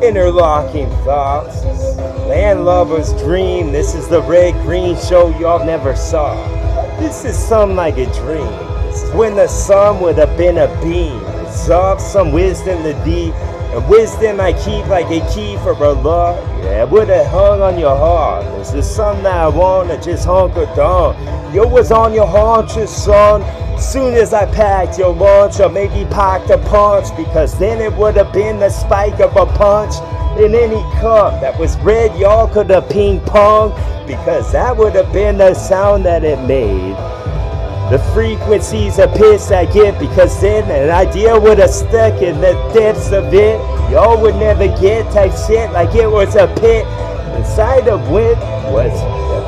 Interlocking thoughts, landlubber's dream. This is the red-green show y'all never saw. This is some like a dream. This is when the sun would have been a beam. Absorb some wisdom to thee, and wisdom I keep like a key for a law. Yeah, it would have hung on your heart. This is something that I want to just hunker down. Yo was on your haunches, son. Soon as I packed your lunch, or maybe packed a punch, because then it would have been the spike of a punch in any cup that was red. Y'all could have ping pong, because that would have been the sound that it made. The frequencies of piss I get, because then an idea would have stuck in the depths of it. Y'all would never get type shit like it was a pit. Inside of which was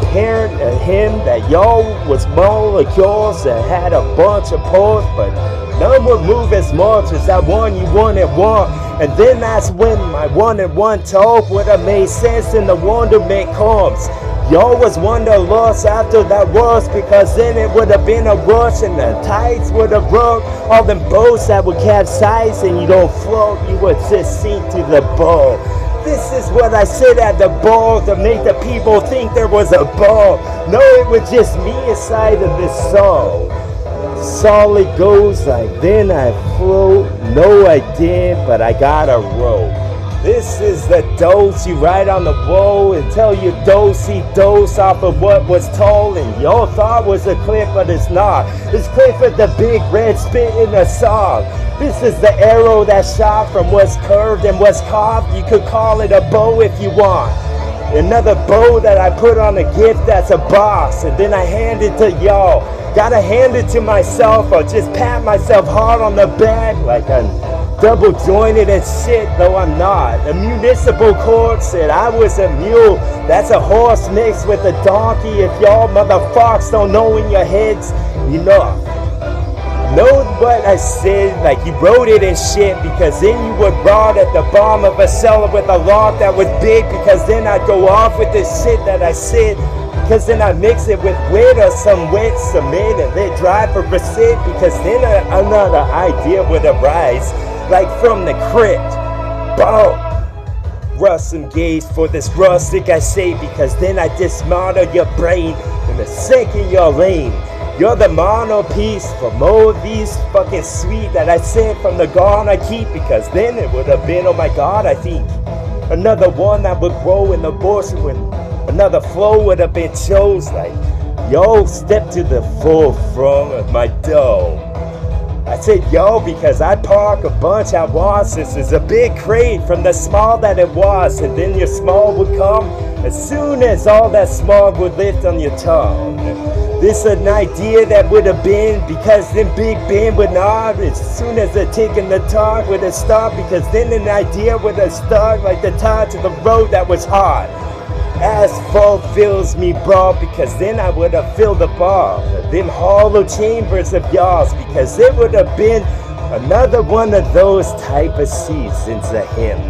apparent to him that y'all was molecules that had a bunch of pores, but none would move as much as that one you wanted one. And then that's when my one and one talk would have made sense and the wonderment comes. Y'all was wanderlust after that was, because then it would have been a rush and the tides would have broke all them boats that would capsize and you don't float, you would just sink to the bow. This is what I said at the ball to make the people think there was a ball. No, it was just me inside of this song. Solid goes like then I float. No, I didn't, but I got a rope. This is the dose you write on the wall and tell you dose off of what was told and y'all thought was a clip, but it's not. It's Clifford the Big Red spit in a song. This is the arrow that shot from what's curved and what's carved. You could call it a bow if you want. Another bow that I put on a gift that's a boss, and then I hand it to y'all. Gotta hand it to myself or just pat myself hard on the back like I'm double jointed and shit, though I'm not. The municipal court said I was a mule. That's a horse mixed with a donkey. If y'all motherfuckers don't know in your heads, enough. Know what I said, like you wrote it and shit, because then you would rot at the bottom of a cellar with a lock that was big, because then I'd go off with this shit that I said, because then I mix it with wet or some wet cement and let dry for percent, because then another idea would arise, like from the crypt. Boom! Rust engaged for this rustic I say, because then I dismantle your brain in a second your lane. You're the mono piece for more of these fucking sweet that I sent from the garden I keep, because then it would have been, oh my god, I think another one that would grow in the bush when another flow would have been chose. Like, yo, step to the forefront of my dome. I said yo because I park a bunch at once. This is a big crate from the small that it was, and then your small would come as soon as all that smog would lift on your tongue. This an idea that would have been, because then Big Ben would not, as soon as the tick in the talk would have stopped, because then an idea would have stuck like the tie to the road that was hot. Asphalt fills me, bro, because then I would have filled the bar. Them hollow chambers of yours, because it would have been another one of those type of seasons of him.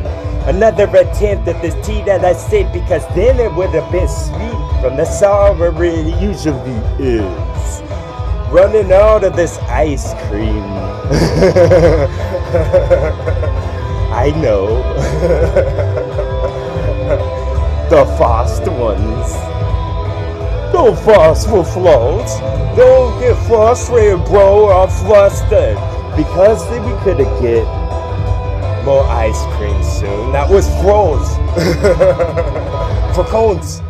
Another attempt at this tea that I sip, because then it would have been sweet from the sour it usually is. Running out of this ice cream. I know. The fast ones. Don't fast for floats. Don't get frustrated, bro, or flustered. Because then we could have get more ice cream soon. That was froze. For cones.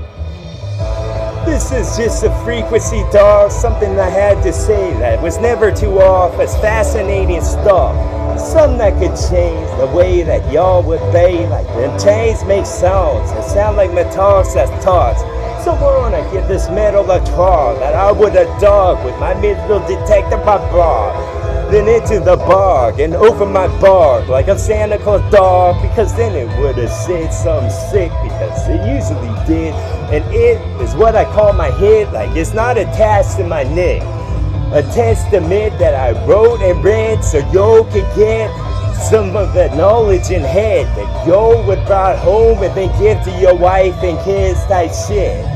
This is just a frequency, dog. Something I had to say that was never too off. It's fascinating stuff. Something that could change the way that y'all would be. Like them chains make sounds that sound like metals that's talks. So on, I get this metal a tron that I would have dug with my metal detector my bar. Then into the bog and over my bark like a Santa Claus dog, because then it would have said something sick, because it usually did. And it is what I call my head, like it's not attached to my neck. A testament that I wrote and read so yo could get some of the knowledge in head that yo would brought home and then give to your wife and kids type shit.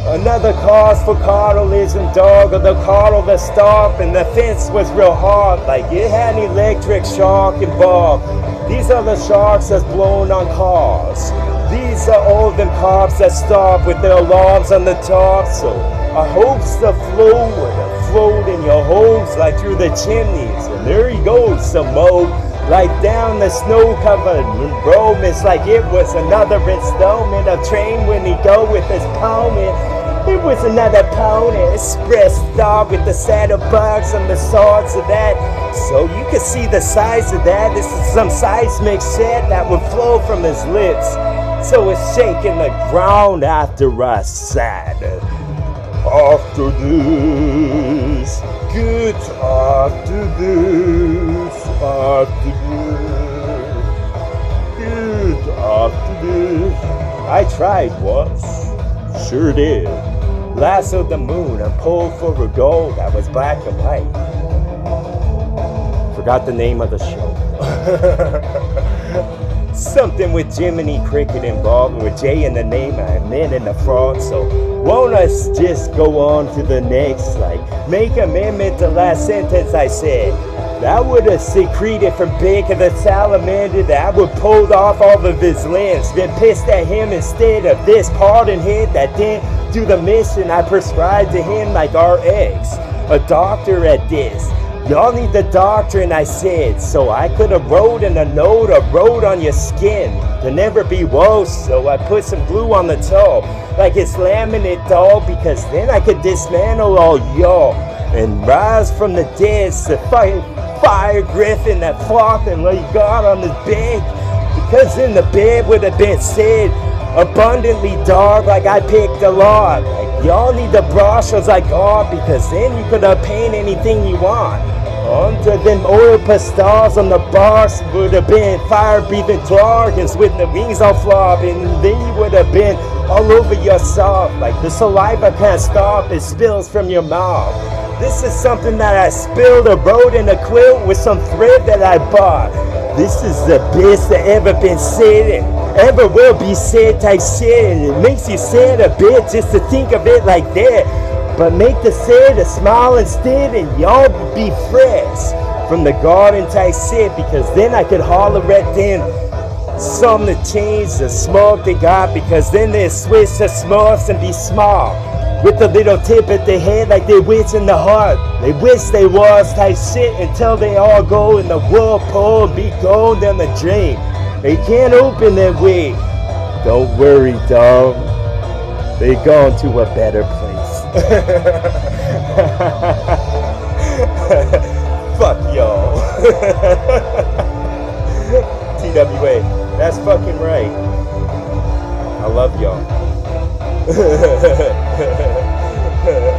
Another cause for carnalism, dog, or the car of the stop, and the fence was real hard, like it had an electric shock involved. These are the sharks that's blown on cars. These are all them cops that stop with their alarms on the top. So I hopes the flow would have flowed in your hopes like through the chimneys. And there he goes, some more. Like down the snow-covered road, it's like it was another installment of Train when he go with his pony. It was another pony express stop with the saddlebags on the sides of that. So you can see the size of that. This is some seismic shit that would flow from his lips. So it's shaking the ground after I said, after this, good after this, after this, good after this. I tried once, sure did. Lassoed the moon and pulled for a goal that was black and white. Forgot the name of the show. Something with Jiminy Cricket involved with J in the name I meant in the front. So won't us just go on to the next, like make amendment to last sentence I said. That would have secreted from Baker the salamander that would pulled off all of his limbs. Been pissed at him instead of this pardon hit that didn't do the mission I prescribed to him like RX. A doctor at this. Y'all need the doctrine, I said, so I could have wrote in a note or wrote on your skin to never be woe. So I put some glue on the toe, like it's laminate dog, because then I could dismantle all y'all and rise from the dead to fire griffin that flopped and lay God on his bed. Because in the bed would have been said abundantly dark, like I picked a lot. Like y'all need the brushes I got, because then you could have paint anything you want. Onto them oil pastels on the bars would have been fire-breathing dragons with the wings all flopping, and then you would have been all over yourself. Like the saliva can't stop, it spills from your mouth. This is something that I spilled or wrote in a quilt with some thread that I bought. This is the best that ever been said and ever will be said type shit, and it makes you sad a bit just to think of it like that. But make the sad a smile instead, and y'all be fresh from the garden type shit, because then I could holler at them some to change the smoke they got, because then they switch to smurfs and be small with a little tip at their head like they wish in the heart. They wish they was type shit until they all go in the whirlpool and be going down the drain. They can't open their way. Don't worry, dog. They gone to a better place. Fuck y'all. TWA. That's fucking right. I love y'all.